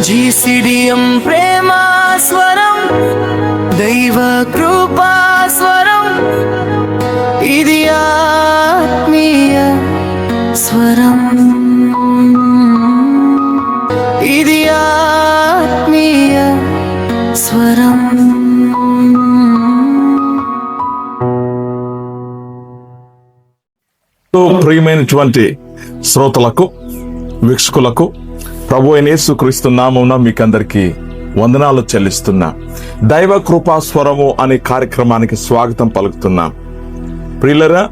జీసిడియం ప్రేమ స్వరం, దైవ కృపా స్వరం, ఇది ఆత్మీయ స్వరం, ఇది ఆత్మీయ స్వరం. ప్రియమైనటువంటి శ్రోతలకు, వీక్షకులకు ప్రభు అయిన యేసుక్రీస్తు నామమున మీకందరికీ వందనాలు చెల్లిస్తున్నా. దైవ కృపా స్వరము అనే కార్యక్రమానికి స్వాగతం పలుకుతున్నా. ప్రియులరా,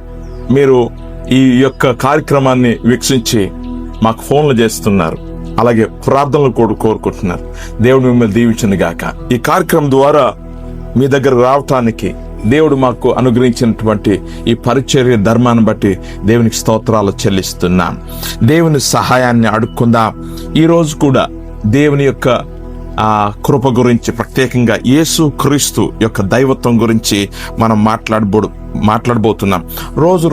మీరు ఈ యొక్క కార్యక్రమాన్ని వీక్షించి మాకు ఫోన్లు చేస్తున్నారు, అలాగే ప్రార్థనలు కూడా కోరుకుంటున్నారు. దేవుడు మిమ్మల్ని దీవించును గాక. ఈ కార్యక్రమం ద్వారా మీ దగ్గర రావటానికి దేవుడు మాకు అనుగ్రహించినటువంటి ఈ పరిచర్య ధర్మాన్ని బట్టి దేవునికి స్తోత్రాలు చెల్లిస్తున్నాం. దేవుని సహాయాన్ని అడుక్కుందాం. ఈ రోజు కూడా దేవుని యొక్క కృప గురించి, ప్రత్యేకంగా యేసు క్రీస్తు యొక్క దైవత్వం గురించి మనం మాట్లాడబోతున్నాం. రోజు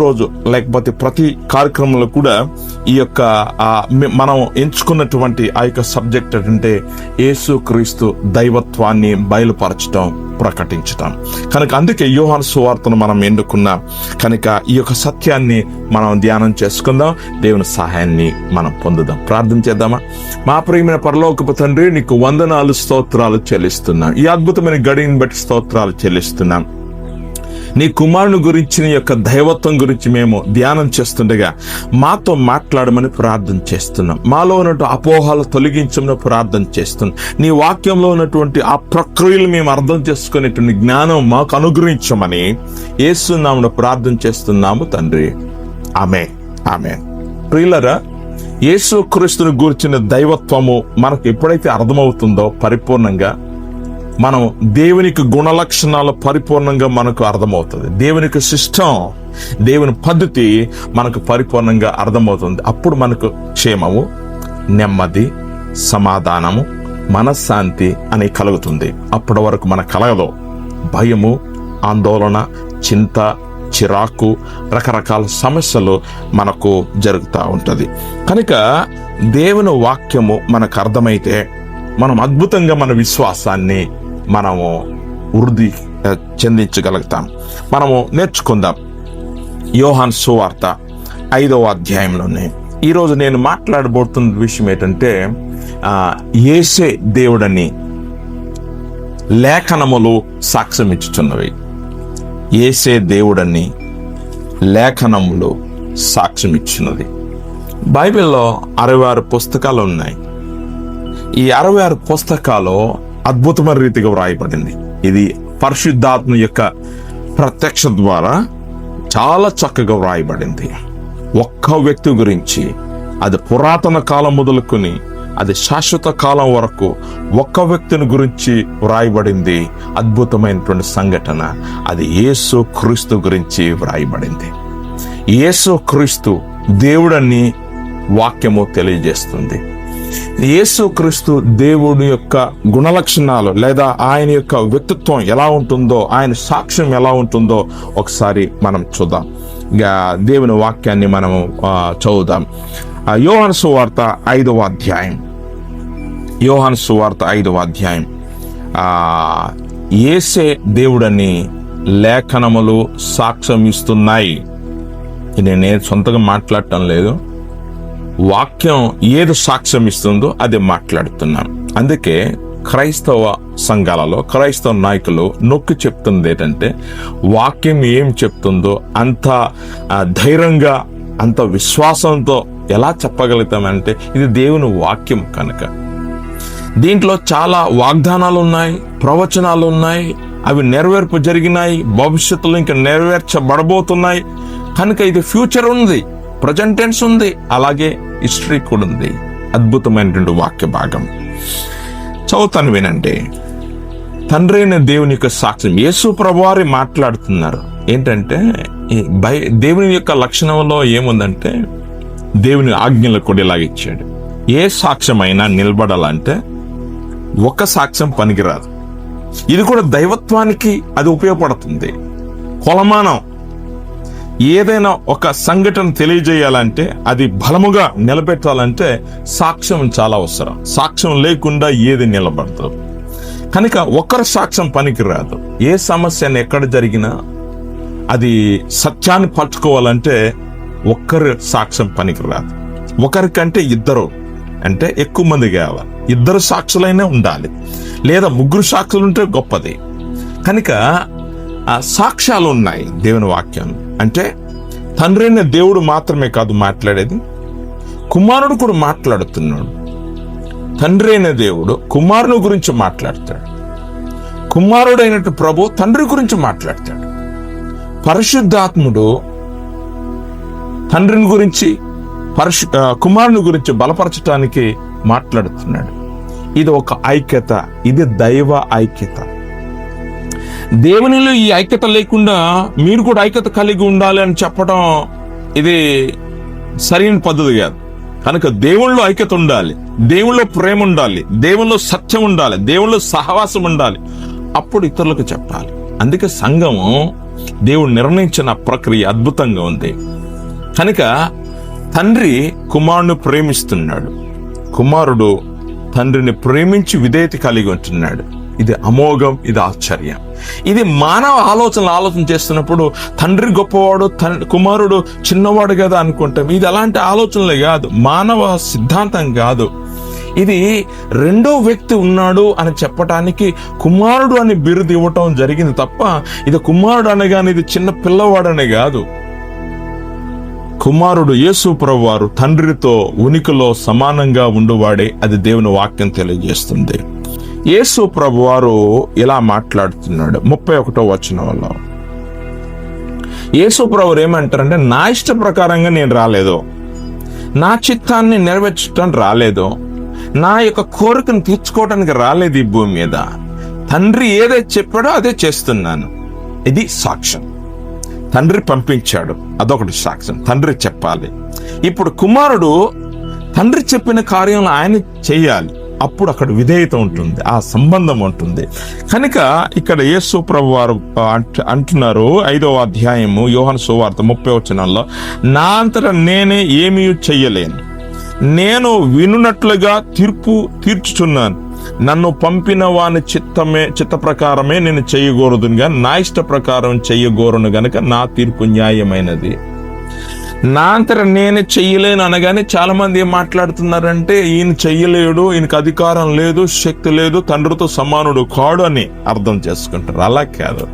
లేకపోతే ప్రతి కార్యక్రమంలో కూడా ఈ యొక్క మనం ఎంచుకున్నటువంటి ఆ యొక్క సబ్జెక్ట్ అంటే యేసు క్రీస్తు దైవత్వాన్ని బయలుపరచడం, ప్రకటించటం. కనుక అందుకే యోహాను సువార్తను మనం ఎన్నుకున్నాం. కనుక ఈ యొక్క సత్యాన్ని మనం ధ్యానం చేసుకుందాం, దేవుని సహాయాన్ని మనం పొందుదాం. ప్రార్థన చేద్దామా? మా ప్రియమైన పరలోకపు తండ్రి, నీకు వందనాలు, స్తోత్రాలు చెల్లిస్తున్నాం. ఈ అద్భుతమైన గడిని బట్టి స్తోత్రాలు చెల్లిస్తున్నాం. నీ కుమారుని గురించి, నీ యొక్క దైవత్వం గురించి మేము ధ్యానం చేస్తుండగా మాతో మాట్లాడమని ప్రార్థన చేస్తున్నాం. మాలో ఉన్నటువంటి అపోహలు తొలగించమని ప్రార్థన చేస్తున్నాం. నీ వాక్యంలో ఉన్నటువంటి ఆ ప్రక్రియలు మేము అర్థం చేసుకునేటువంటి జ్ఞానం మాకు అనుగ్రహించమని యేసు నామమున ప్రార్థన చేస్తున్నాము తండ్రి. ఆమేన్, ఆమేన్. ప్రియులరా, యేసు క్రీస్తుని గురించిన దైవత్వము మనకు ఎప్పుడైతే అర్థమవుతుందో పరిపూర్ణంగా, మనం దేవునికి గుణలక్షణాలు పరిపూర్ణంగా మనకు అర్థమవుతుంది. దేవునికి సిస్టం, దేవుని పద్ధతి మనకు పరిపూర్ణంగా అర్థమవుతుంది. అప్పుడు మనకు క్షేమము, నెమ్మది, సమాధానము, మనశ్శాంతి అని కలుగుతుంది. అప్పటి వరకు మనకు కలగదు. భయము, ఆందోళన, చింత, చిరాకు, రకరకాల సమస్యలు మనకు జరుగుతూ ఉంటుంది. కనుక దేవుని వాక్యము మనకు అర్థమైతే మనం అద్భుతంగా మన విశ్వాసాన్ని మనము వృద్ధి చెందించగలుగుతాం. మనము నేర్చుకుందాం. యోహాను సువార్త 5వ అధ్యాయంలోనే ఈరోజు నేను మాట్లాడబోతున్న విషయం ఏంటంటే, యేసే దేవుడని లేఖనములు సాక్ష్యం ఇచ్చుచున్నవి. యేసే దేవుడని లేఖనములు సాక్ష్యం ఇచ్చున్నది. బైబిల్లో 66 పుస్తకాలు ఉన్నాయి. ఈ 66 పుస్తకాలు అద్భుతమైన రీతిగా వ్రాయబడింది. ఇది పరిశుద్ధాత్మ యొక్క ప్రత్యక్ష ద్వారా చాలా చక్కగా వ్రాయబడింది. ఒక్క వ్యక్తి గురించి, అది పురాతన కాలం మొదలుకొని అది శాశ్వత కాలం వరకు ఒక్క వ్యక్తిని గురించి వ్రాయబడింది. అద్భుతమైనటువంటి సంఘటన, అది యేసు క్రీస్తు గురించి వ్రాయబడింది. యేసు క్రీస్తు దేవుడని వాక్యము తెలియజేస్తుంది. యేసుక్రీస్తు దేవుడి యొక్క గుణలక్షణాలు లేదా ఆయన యొక్క వ్యక్తిత్వం ఎలా ఉంటుందో, ఆయన సాక్ష్యం ఎలా ఉంటుందో ఒకసారి మనం చూద్దాం. దేవుని వాక్యాన్ని మనము చదువుదాం. యోహాను సువార్త 5వ అధ్యాయం. యోహాను సువార్త 5వ అధ్యాయం. యేసే దేవుడని లేఖనములు సాక్ష్యం ఇస్తున్నాయి. నేను సొంతంగా మాట్లాడటం లేదు, వాక్యం ఏది సాక్ష్యం ఇస్తుందో అదే మాట్లాడుతున్నాను. అందుకే క్రైస్తవ సంఘాలలో క్రైస్తవ నాయకులు నొక్కి చెప్తుంది ఏంటంటే, వాక్యం ఏం చెప్తుందో అంత ధైర్యంగా, అంత విశ్వాసంతో ఎలా చెప్పగలుగుతామంటే ఇది దేవుని వాక్యం కనుక. దీంట్లో చాలా వాగ్దానాలు ఉన్నాయి, ప్రవచనాలు ఉన్నాయి, అవి నెరవేర్పు జరిగినాయి, భవిష్యత్తులో ఇంకా నెరవేర్చబడబోతున్నాయి. కనుక ఇది ఫ్యూచర్ ఉంది, ప్రజెంట్ టెన్స్ ఉంది, అలాగే హిస్టరీ కూడా ఉంది. అద్భుతమైనటువంటి వాక్య భాగం చదువుతాను, వినండి. తండ్రి అయిన దేవుని యొక్క సాక్ష్యం. యేసు ప్రభువారు మాట్లాడుతున్నారు. ఏంటంటే, దేవుని యొక్క లక్షణంలో ఏముందంటే, దేవుని ఆజ్ఞలు కూడా ఇలాగిచ్చాడు. ఏ సాక్ష్యమైనా నిలబడాలంటే ఒక సాక్ష్యం పనికిరాదు. ఇది కూడా దైవత్వానికి అది ఉపయోగపడుతుంది. కొలమానం ఏదైనా ఒక సంఘటన తెలియజేయాలంటే, అది బలముగా నిలబెట్టాలంటే సాక్ష్యం చాలా అవసరం. సాక్ష్యం లేకుండా ఏది నిలబడదు. కనుక ఒకరి సాక్ష్యం పనికిరాదు. ఏ సమస్యను ఎక్కడ జరిగినా అది సత్యాన్ని పట్టుకోవాలంటే ఒక్కరి సాక్ష్యం పనికిరాదు. ఒకరికంటే ఇద్దరు, అంటే ఎక్కువ మంది కావాలి. ఇద్దరు సాక్షులైనా ఉండాలి, లేదా ముగ్గురు సాక్షులు ఉంటే గొప్పది. కనుక ఆ సాక్ష్యాలు ఉన్నాయి దేవుని వాక్యం. అంటే తండ్రి అయిన దేవుడు మాత్రమే కాదు మాట్లాడేది, కుమారుడు కూడా మాట్లాడుతున్నాడు. తండ్రి అయిన దేవుడు కుమారుని గురించి మాట్లాడతాడు, కుమారుడైనట్టు ప్రభు తండ్రి గురించి మాట్లాడతాడు. పరిశుద్ధాత్ముడు తండ్రిని గురించి కుమారుని గురించి బలపరచడానికి మాట్లాడుతున్నాడు. ఇది ఒక ఐక్యత, ఇది దైవ ఐక్యత. దేవునిలో ఈ ఐక్యత లేకుండా మీరు కూడా ఐక్యత కలిగి ఉండాలి అని చెప్పడం ఇది సరైన పద్ధతి కాదు. కనుక దేవుళ్ళో ఐక్యత ఉండాలి, దేవుళ్ళో ప్రేమ ఉండాలి, దేవుళ్ళో సత్యం ఉండాలి, దేవుళ్ళో సహవాసం ఉండాలి. అప్పుడు ఇతరులకు చెప్పాలి. అందుకే సంఘము దేవుడు నిర్ణయించిన ప్రక్రియ అద్భుతంగా ఉంది. కనుక తండ్రి కుమారుని ప్రేమిస్తున్నాడు, కుమారుడు తండ్రిని ప్రేమించి విధేయత కలిగి ఉంటున్నాడు. ఇది అమోఘం, ఇది ఆశ్చర్యం. ఇది మానవ ఆలోచన చేస్తున్నప్పుడు తండ్రి గొప్పవాడు, కుమారుడు చిన్నవాడు కదా అనుకుంటాం. ఇది అలాంటి ఆలోచనలే కాదు, మానవ సిద్ధాంతం కాదు. ఇది రెండో వ్యక్తి ఉన్నాడు అని చెప్పటానికి కుమారుడు అని బిరుదు ఇవ్వటం జరిగింది తప్ప ఇది కుమారుడు అనగానే ఇది చిన్న పిల్లవాడనే కాదు. కుమారుడు యేసు ప్రభువారు తండ్రితో ఉనికిలో సమానంగా ఉండువాడే, అది దేవుని వాక్యం తెలియజేస్తుంది. యేసు ప్రభువారు ఇలా మాట్లాడుతున్నాడు 31వ వచనంలో. యేసు ప్రభువారు ఏమంటారంటే, నా ఇష్ట ప్రకారంగా నేను రాలేదు, నా చిత్తాన్ని నెరవేర్చడం రాలేదు, నా యొక్క కోరికను తీర్చుకోవడానికి రాలేదు ఈ భూమి మీద. తండ్రి ఏదైతే చెప్పాడో అదే చేస్తున్నాను. ఇది సాక్ష్యం. తండ్రి పంపించాడు, అదొకటి సాక్ష్యం. తండ్రి చెప్పాలి. ఇప్పుడు కుమారుడు తండ్రి చెప్పిన కార్యంలో ఆయన చేయాలి. అప్పుడు అక్కడ విధేయత ఉంటుంది, ఆ సంబంధం ఉంటుంది. కనుక ఇక్కడ యేసు ప్రభు వారు అంటున్నారు 5వ అధ్యాయము యోహాను సువార్త 30వ వచనంలో, నా అంతటా నేనే ఏమీ చెయ్యలేను, నేను వినున్నట్లుగా తీర్పు తీర్చుచున్నాను, నన్ను పంపిన వాని చిత్త ప్రకారమే నేను చెయ్యగోరుదునుగా, నా ఇష్ట ప్రకారం చెయ్యగోరును గనుక నా తీర్పు న్యాయమైనది. నా అంతట నేనే చెయ్యలేను అనగానే చాలా మంది ఏం మాట్లాడుతున్నారంటే, ఈయన చెయ్యలేడు, ఈయనకు అధికారం లేదు, శక్తి లేదు, తండ్రితో సమానుడు కాడు అని అర్థం చేసుకుంటారు. అలా కాదు.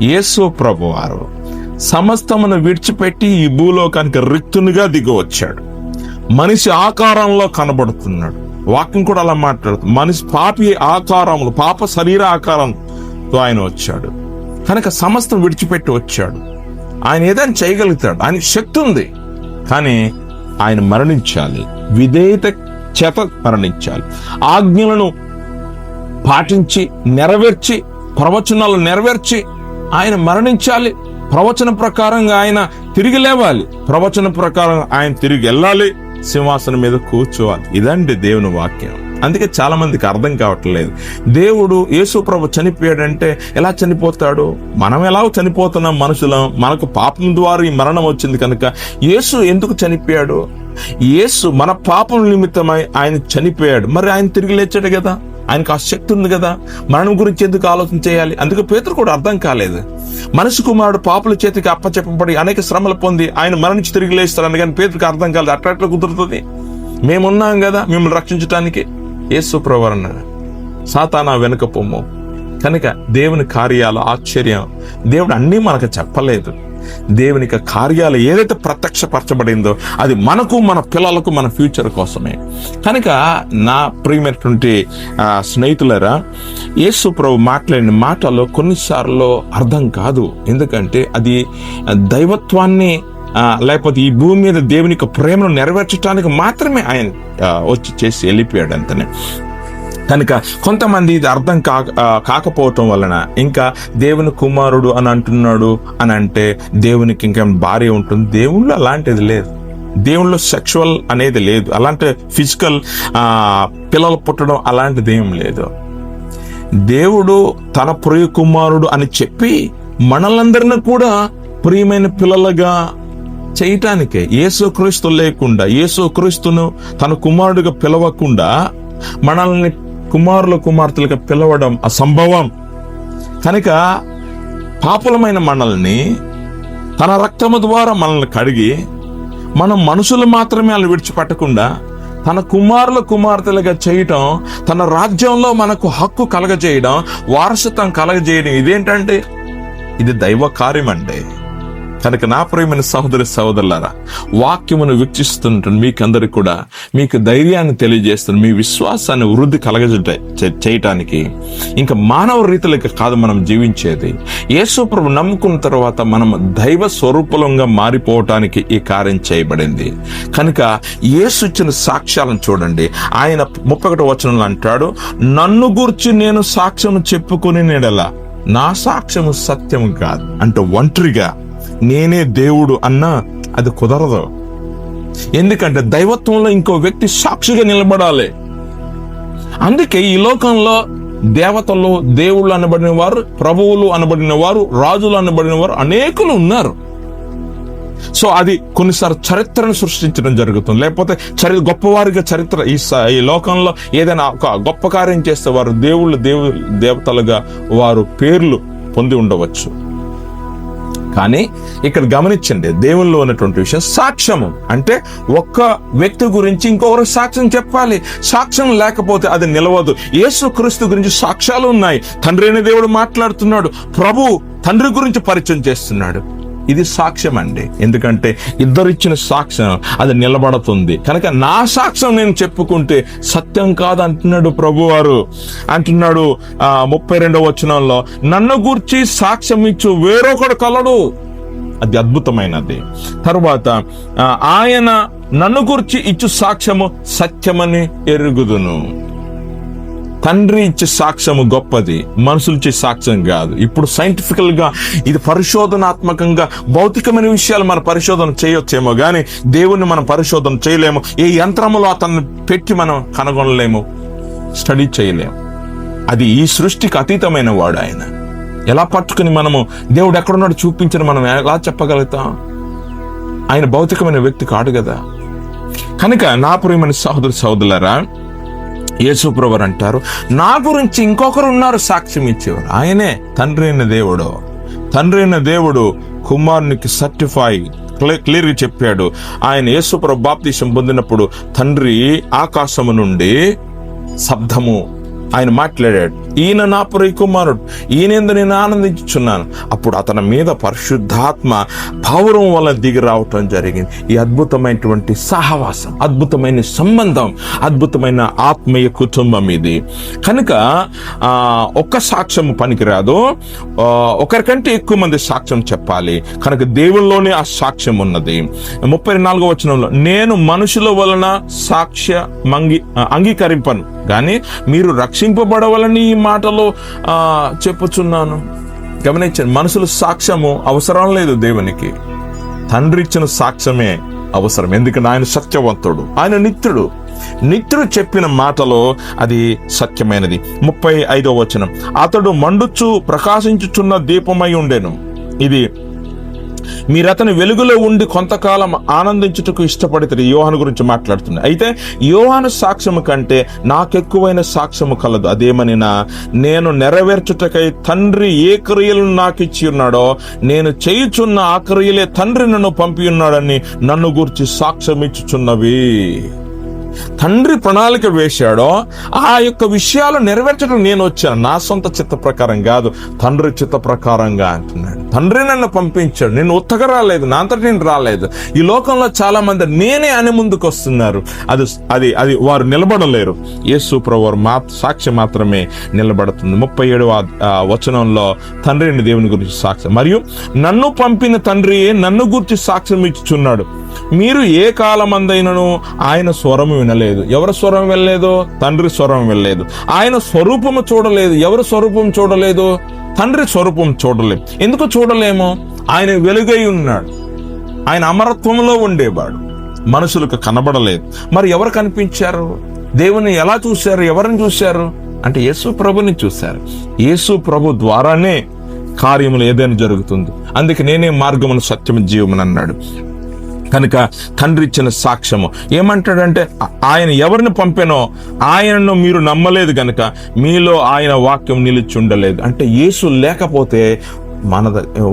యేసు ప్రభువారు సమస్తమును విడిచిపెట్టి ఈ భూలోకానికి రిక్తునిగా దిగి వచ్చాడు. మనిషి ఆకారంలో కనబడుతున్నాడు. వాక్యం కూడా అలా మాట్లాడుతుంది. మనిషి పాపి ఆకారములు, పాప శరీర ఆకారంతో ఆయన వచ్చాడు. కనుక సమస్తం విడిచిపెట్టి వచ్చాడు. ఆయన ఏదైనా చేయగలుగుతాడు, ఆయనకి శక్తి ఉంది. కానీ ఆయన మరణించాలి, విధేయత చేత మరణించాలి. ఆజ్ఞలను పాటించి నెరవేర్చి, ప్రవచనాలు నెరవేర్చి ఆయన మరణించాలి. ప్రవచన ప్రకారంగా ఆయన తిరిగి లేవాలి, ప్రవచన ప్రకారం ఆయన తిరిగి వెళ్ళాలి, సింహాసనం మీద కూర్చోవాలి. ఇదండి దేవుని వాక్యం. అందుకే చాలా మందికి అర్థం కావట్లేదు. దేవుడు యేసు ప్రభు చనిపోయాడంటే ఎలా చనిపోతాడు? మనం ఎలా చనిపోతున్నాం మనుషులం, మనకు పాపం ద్వారా ఈ మరణం వచ్చింది కనుక యేసు ఎందుకు చనిపోయాడు? యేసు మన పాపం నిమిత్తమై ఆయన చనిపోయాడు, మరి ఆయన తిరిగి లేచాడు కదా, ఆయనకు ఆ శక్తి ఉంది కదా, మరణం గురించి ఎందుకు ఆలోచన చేయాలి? అందుకే పేతురు కూడా అర్థం కాలేదు. మనిషి కుమారుడు పాపుల చేతికి అప్పచెప్పబడి అనేక శ్రమలు పొంది ఆయన మరణించి తిరిగి లేస్తారని, కానీ పేతురికి అర్థం కాలేదు. అట్లా కుదురుతుంది? మేమున్నాం కదా మిమ్మల్ని రక్షించడానికి. యేసు ప్రభువు అన్నాడు, సాతానా వెనుక పొమ్ము. కనుక దేవుని కార్యాలు ఆశ్చర్యం. దేవుడు అన్నీ మనకు చెప్పలేదు. దేవుని కార్యాలు ఏదైతే ప్రత్యక్షపరచబడిందో అది మనకు, మన పిల్లలకు, మన ఫ్యూచర్ కోసమే. కనుక నా ప్రియమైనటువంటి స్నేహితులరా, యేసు ప్రభు మాట్లాడిన మాటలు కొన్నిసార్లు అర్థం కాదు. ఎందుకంటే అది దైవత్వాన్ని లేకపోతే ఈ భూమి మీద దేవుని యొక్క ప్రేమను నెరవేర్చడానికి మాత్రమే ఆయన వచ్చి చేసి వెళ్ళిపోయాడు అంతనే. కనుక కొంతమంది ఇది అర్థం కాకపోవటం వలన ఇంకా దేవుని కుమారుడు అని అంటున్నాడు అని అంటే దేవునికి ఇంకా భార్య ఉంటుంది. దేవుళ్ళు అలాంటిది లేదు. దేవుళ్ళు సెక్షువల్ అనేది లేదు. అలాంటి ఫిజికల్ పిల్లలు పుట్టడం అలాంటిది ఏం లేదు. దేవుడు తన ప్రియ కుమారుడు అని చెప్పి మనలందరినీ కూడా ప్రియమైన పిల్లలుగా చేయటానికే. యేసుక్రీస్తు లేకుండా, యేసుక్రీస్తును తన కుమారుడిగా పిలవకుండా మనల్ని కుమార్తెలుగా పిలవడం అసంభవం. కనుక పాపులమైన మనల్ని తన రక్తము ద్వారా మనల్ని కడిగి, మనం మనుషులు మాత్రమే వాళ్ళు విడిచిపెట్టకుండా తన కుమార్తెలుగా చేయటం, తన రాజ్యంలో మనకు హక్కు కలగజేయడం, వారసత్వం కలగజేయడం, ఇదేంటంటే ఇది దైవ కార్యం అండి. కనుక నా ప్రియమైన సహోదరులారా, వాక్యమును వీక్షిస్తుంటే మీకందరికి కూడా మీకు ధైర్యాన్ని తెలియజేస్తుంది, మీ విశ్వాసాన్ని వృద్ధి చేయటానికి. ఇంకా మానవ రీతిలోకి కాదు మనం జీవించేది, యేసు ప్రభు నమ్ముకున్న తర్వాత మనం దైవ స్వరూపంగా మారిపోవటానికి ఈ కార్యం చేయబడింది. కనుక యేసు ఇచ్చిన సాక్ష్యాలను చూడండి. ఆయన 31వ వచనంలో అంటాడు, నన్ను గూర్చి నేను సాక్ష్యం చెప్పుకుని నేడలా నా సాక్ష్యము సత్యం కాదు. అంటే ఒంటరిగా నేనే దేవుడు అన్నా అది కుదరదు. ఎందుకంటే దైవత్వంలో ఇంకో వ్యక్తి సాక్షిగా నిలబడాలి. అందుకే ఈ లోకంలో దేవతలు, దేవుళ్ళు అనబడిన వారు, ప్రభువులు అనబడిన వారు, రాజులు అనబడిన వారు అనేకులు ఉన్నారు. సో అది కొన్నిసార్లు చరిత్రను సృష్టించడం జరుగుతుంది. లేకపోతే గొప్పవారిగా చరిత్ర ఈ లోకంలో ఏదైనా ఒక గొప్ప కార్యం చేస్తే వారు దేవతలుగా వారు పేర్లు పొంది ఉండవచ్చు. కానీ ఇక్కడ గమనించండి, దేవుల్లో ఉన్నటువంటి విషయం సాక్ష్యము అంటే ఒక్క వ్యక్తి గురించి ఇంకొకరు సాక్ష్యం చెప్పాలి. సాక్ష్యం లేకపోతే అది నిలవదు. యేసుక్రీస్తు గురించి సాక్ష్యాలు ఉన్నాయి. తండ్రి అయిన దేవుడు మాట్లాడుతున్నాడు, ప్రభు తండ్రి గురించి పరిచయం చేస్తున్నాడు. ఇది సాక్ష్యం అండి. ఎందుకంటే ఇద్దరిచ్చిన సాక్ష్యం అది నిలబడుతుంది. కనుక నా సాక్ష్యం నేను చెప్పుకుంటే సత్యం కాదు అంటున్నాడు ప్రభువారు. అంటున్నాడు 32వ వచనంలో, నన్ను గూర్చి సాక్ష్యం ఇచ్చు వేరొకడు కలడు. అది అద్భుతమైనది. తర్వాత ఆయన నన్ను గూర్చి ఇచ్చు సాక్ష్యము సత్యమని ఎరుగుదును. తండ్రి ఇచ్చే సాక్ష్యము గొప్పది, మనుషులు ఇచ్చే సాక్ష్యం కాదు. ఇప్పుడు సైంటిఫికల్ గా ఇది పరిశోధనాత్మకంగా భౌతికమైన విషయాలు మన పరిశోధన చేయొచ్చేమో కానీ దేవుణ్ణి మనం పరిశోధన చేయలేము. ఏ యంత్రములో అతన్ని పెట్టి మనం కనుగొనలేము, స్టడీ చేయలేము. అది ఈ సృష్టికి అతీతమైన వాడు ఆయన. ఎలా పట్టుకుని మనము దేవుడు ఎక్కడున్నాడు చూపించని మనం ఎలా చెప్పగలుగుతాం? ఆయన భౌతికమైన వ్యక్తి కాడు కదా. కనుక నా ప్రియమైన సహోదరులారా, యేసుప్రభు అంటారు, నా గురించి ఇంకొకరు ఉన్నారు సాక్ష్యం ఇచ్చేవారు. ఆయనే తండ్రి అయిన దేవుడు. తండ్రి అయిన దేవుడు కుమారునికి క్లియర్గా చెప్పాడు. ఆయన యేసుప్రభు బాప్తిసం పొందినప్పుడు తండ్రి ఆకాశము నుండి శబ్దము ఆయన మాట్లాడాడు, ఈయన నా ప్రియ కుమారుడు, ఈయనందు నేను ఆనందించుచున్నాను. అప్పుడు అతని మీద పరిశుద్ధాత్మ పౌరం వల్ల దిగి రావటం జరిగింది. ఈ అద్భుతమైనటువంటి సహవాసం, అద్భుతమైన సంబంధం, అద్భుతమైన ఆత్మీయ కుటుంబం ఇది. కనుక ఒక్క సాక్ష్యం పనికిరాదు, ఒకరికంటే ఎక్కువ మంది సాక్ష్యం చెప్పాలి. కనుక దేవుల్లోనే ఆ సాక్ష్యం ఉన్నది. 34వ వచనంలో, నేను మనుషుల వలన సాక్ష్య అంగీకరింపను కానీ మీరు రక్షింపబడవలని ఈ మాటలో చెప్పుచున్నాను. గమనించండి, మనుషుల సాక్ష్యము అవసరం లేదు దేవునికి. తండ్రి ఇచ్చిన సాక్ష్యమే అవసరం. ఎందుకంటే ఆయన సత్యవంతుడు, ఆయన నిత్యుడు చెప్పిన మాటలో అది సత్యమైనది. 35వ వచనం, అతడు మండుచు ప్రకాశించుచున్న దీపమై ఉండెను. ఇది మీరతని వెలుగులో ఉండి కొంతకాలం ఆనందించుటకు ఇష్టపడితే యోహాను గురించి మాట్లాడుతుంది. అయితే యోహాను సాక్ష్యము కంటే నాకెక్కువైన సాక్ష్యము కలదు. అదేమనినా, నేను నెరవేర్చుటకై తండ్రి ఏ క్రియలను నాకు ఇచ్చి ఉన్నాడో నేను చేయుచున్న ఆ క్రియలే తండ్రి నన్ను పంపి ఉన్నాడని నన్ను గూర్చి సాక్ష్యం ఇచ్చుచున్నవి. తండ్రి ప్రణాళిక వేశాడో ఆ యొక్క విషయాలు నెరవేర్చడం నేను వచ్చాను. నా సొంత చిత్త ప్రకారం కాదు, తండ్రి చిత్త ప్రకారంగా అంటున్నాడు. తండ్రి నన్ను పంపించాడు, నేను ఉత్తగా రాలేదు, నా అంతటి నేను రాలేదు. ఈ లోకంలో చాలా మంది నేనే అని ముందుకు వస్తున్నారు. అది వారు నిలబడలేరు. యేసు ప్రభువు సాక్ష్యం మాత్రమే నిలబడుతుంది. 37వ వచనంలో తండ్రిని దేవుని గురించి సాక్ష్యం, మరియు నన్ను పంపిన తండ్రి నన్ను గురించి సాక్ష్యం ఇచ్చుచున్నాడు. మీరు ఏ కాలమందైనను ఆయన స్వరము వినలేదు. ఎవరి స్వరం వినలేదు? తండ్రి స్వరం వినలేదు. ఆయన స్వరూపము చూడలేదు. ఎవరి స్వరూపం చూడలేదు? తండ్రి స్వరూపం చూడలేదు. ఎందుకు చూడలేము? ఆయన వెలుగై ఉన్నాడు, ఆయన అమరత్వంలో ఉండేవాడు, మనుషులకు కనబడలేదు. మరి ఎవరు కనిపించారు? దేవుని ఎలా చూశారు? ఎవరిని చూశారు అంటే యేసు ప్రభుని చూశారు. యేసు ప్రభు ద్వారానే కార్యములు ఏదైనా జరుగుతుంది. అందుకే నేనే మార్గమును సత్యము జీవమును అన్నాడు. కనుక తండ్రి ఇచ్చిన సాక్ష్యము ఏమంటాడంటే, ఆయన ఎవరిని పంపెనో ఆయనను మీరు నమ్మలేదు గనుక మీలో ఆయన వాక్యం నిలిచి ఉండలేదు. అంటే యేసు లేకపోతే మన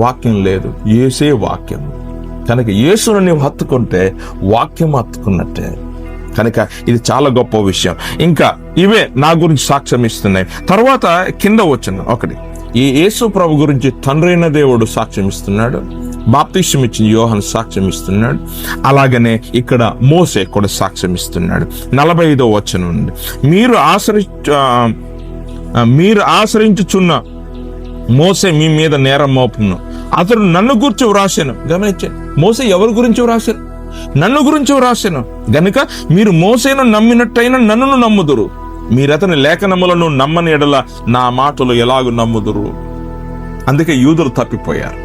వాక్యం లేదు, యేసే వాక్యం. కనుక యేసును నీవు హత్తుకుంటే వాక్యం హత్తుకున్నట్టే. కనుక ఇది చాలా గొప్ప విషయం. ఇంకా ఇవే నా గురించి సాక్ష్యం ఇస్తున్నాయి. తర్వాత కింద వచ్చిన ఒకటి, ఈ యేసు ప్రభు గురించి తండ్రి అయిన దేవుడు సాక్ష్యం ఇస్తున్నాడు, బాప్తిసం ఇచ్చిన యోహాను సాక్ష్యం ఇస్తున్నాడు, అలాగనే ఇక్కడ మోసే కూడా సాక్ష్యం ఇస్తున్నాడు. 45వ వచనం నుండి, మీరు ఆశ్రయించుచున్న మోసే మీ మీద నేరం మోపును, అతడు నన్ను గురించి వ్రాసాను. గమనించండి, మోసే ఎవరి గురించి వ్రాసాను? నన్ను గురించి వ్రాసాను గనుక మీరు మోసేను నమ్మినట్టయినా నన్నును నమ్ముదురు. మీరతని లేఖనములను నమ్మని ఎడల నా మాటలు ఎలాగూ నమ్ముదురు. అందుకే యూదులు తప్పిపోయారు.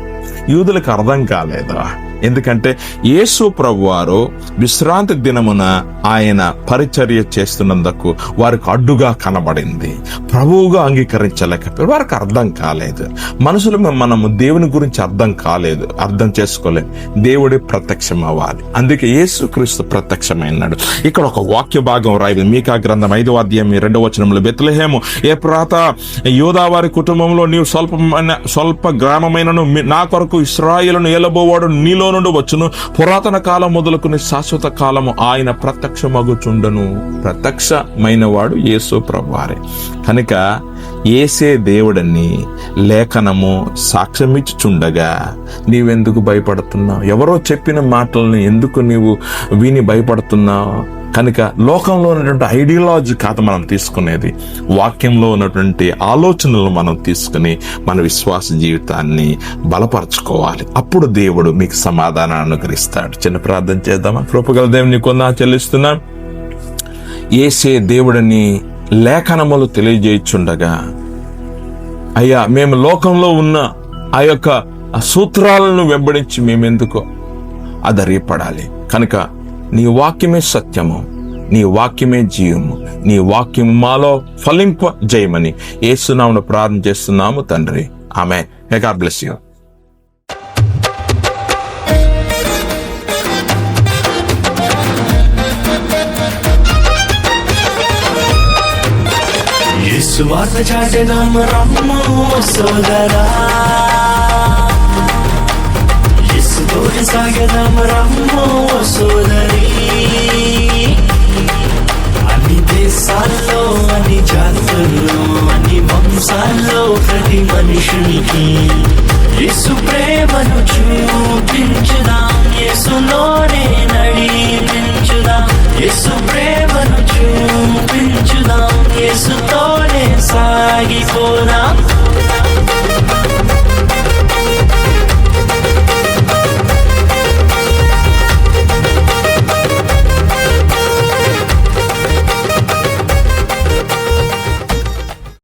యూదులకు అర్థం కాలేదా? ఎందుకంటే యేసు ప్రభు వారు విశ్రాంతి దినమున ఆయన పరిచర్య చేస్తున్నందుకు వారికి అడ్డుగా కనబడింది. ప్రభువుగా అంగీకరించలేకపోయారు. వారికి అర్థం కాలేదు. మనుషులు మనము దేవుని గురించి అర్థం కాలేదు, అర్థం చేసుకోలేదు. దేవుడే ప్రత్యక్షం అవ్వాలి. అందుకే యేసు క్రీస్తు ప్రత్యక్షమైనాడు. ఇక్కడ ఒక వాక్య భాగం రాయబడింది. మీకా గ్రంథం 5వ అధ్యాయం 2వ వచనంలో, బెత్లెహేము ఎఫ్రాతా యూదా వారి కుటుంబంలో నీవు స్వల్ప గ్రామమైనను నా కొరకు ఇశ్రాయేలును ఏలబోవాడు నీలో నుండి వచ్చును. పురాతన కాలం మొదలుకుని శాశ్వత కాలము ఆయన ప్రత్యక్షమగుచుండను. ప్రత్యక్షమైన వాడు యేసు ప్రభువారే. కనుక యేసే దేవుడని లేఖనము సాక్ష్యమిచ్చుచుండగా నీవెందుకు భయపడుతున్నావు? ఎవరో చెప్పిన మాటలను ఎందుకు నీవు విని భయపడుతున్నావు? కనుక లోకంలో ఉన్నటువంటి ఐడియాలజీ కాదు మనం తీసుకునేది, వాక్యంలో ఉన్నటువంటి ఆలోచనలు మనం తీసుకుని మన విశ్వాస జీవితాన్ని బలపరచుకోవాలి. అప్పుడు దేవుడు మీకు సమాధానాన్ని అనుగ్రహిస్తాడు. చిన్న ప్రార్థన చేద్దామా? కృపగల దేవుని కొందా చెల్లిస్తున్నా. యేసే దేవుడని లేఖనములు తెలియజేయుచుండగా, అయ్యా మేము లోకంలో ఉన్న ఆ యొక్క సూత్రాలను వెంబడించి మేమెందుకో అధైర్యపడాలి. కనుక నీ వాక్యమే సత్యము, నీ వాక్యమే జీవము, నీ వాక్యం మాలో ఫలింప జయమని యేసు నామమున ప్రార్థన చేస్తున్నాము తండ్రి. Amen. May God bless you. Yesu వార్త చాటెదం రమ్ము సోదరా, యేసు తోటి సాగెదం రమ్ము సోదరీ. అన్ని దేశాల